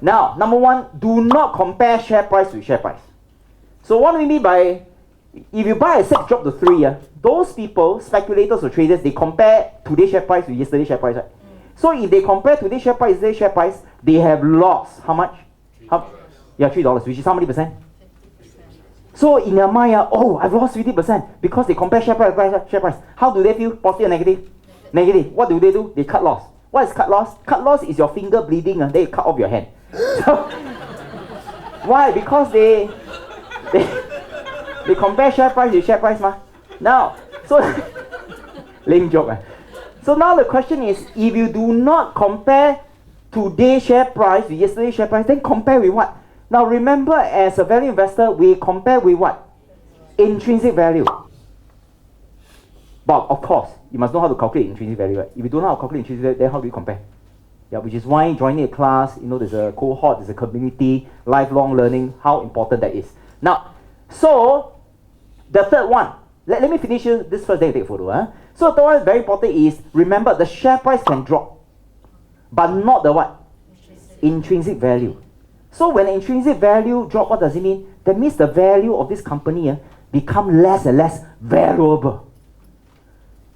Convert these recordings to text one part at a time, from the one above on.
Now, number one, do not compare share price with share price. So what do we mean by, if you buy a 6, drop to 3, those people, speculators or traders, they compare today's share price with yesterday's share price, right? So if they compare today's share price with yesterday's share price, they have lost how much? Yeah, $3, which is how many percent? So in their mind, oh, I've lost 50% because they compare share price, share price. How do they feel? Positive or negative? Negative. What do? They cut loss. What is cut loss? Cut loss is your finger bleeding and they cut off your hand. So, why? Because they compare share price with share price, Now, so lame joke. So now the question is, if you do not compare today's share price with yesterday's share price, then compare with what? Now remember, as a value investor, we compare with what? Intrinsic value. But of course, you must know how to calculate intrinsic value, right? If you don't know how to calculate intrinsic value, then how do you compare? Yeah, which is why joining a class, there's a cohort, there's a community, lifelong learning, how important that is. Now, so the third one, let me finish this first, then you take a photo. So the third one is very important is, remember, the share price can drop, but not the what? Intrinsic value. So when intrinsic value drop, what does it mean? That means the value of this company become less and less valuable.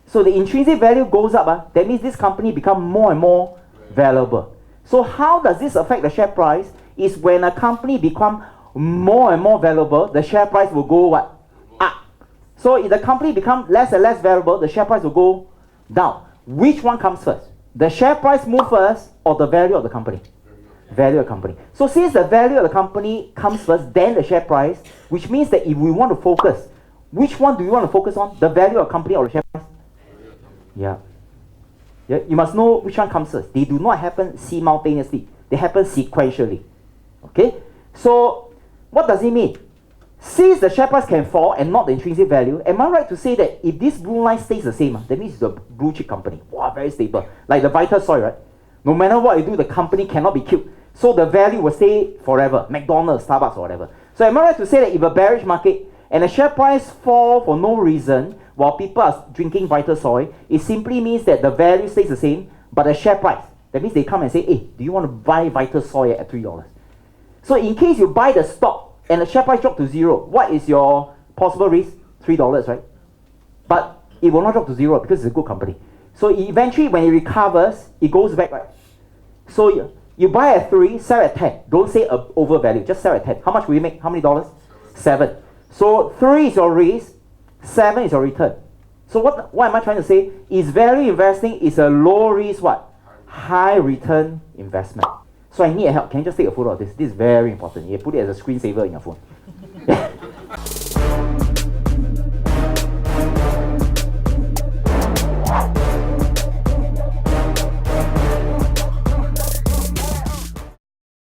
So the intrinsic value goes up, that means this company become more and more valuable. So how does this affect the share price? Is when a company become more and more valuable, the share price will go what? Up. So if the company become less and less valuable, the share price will go down. Which one comes first? The share price move first or the value of the company? Value of the company. So since the value of the company comes first, then the share price, which means that if we want to focus, which one do you want to focus on? The value of the company or the share price? Yeah. You must know which one comes first. They do not happen simultaneously. They happen sequentially. Okay? So what does it mean? Since the share price can fall and not the intrinsic value, am I right to say that if this blue line stays the same, that means it's a blue chip company? Wow, very stable. Like the Vital Soy, right? No matter what you do, the company cannot be killed. So the value will stay forever. McDonald's, Starbucks, or whatever. So am I right to say that if a bearish market and the share price fall for no reason while people are drinking Vital Soy, it simply means that the value stays the same, but the share price, that means they come and say, hey, do you want to buy Vital Soy at $3? So in case you buy the stock and the share price drop to 0, what is your possible risk? $3, right? But it will not drop to 0 because it's a good company. So eventually when it recovers, it goes back, right? So you buy at 3, sell at 10. Don't say overvalue, just sell at 10. How much will you make? How many dollars? 7. So 3 is your risk, 7 is your return. So what am I trying to say? Is value investing is a low risk what? High return investment. So I need help. Can you just take a photo of this? This is very important. You put it as a screensaver in your phone.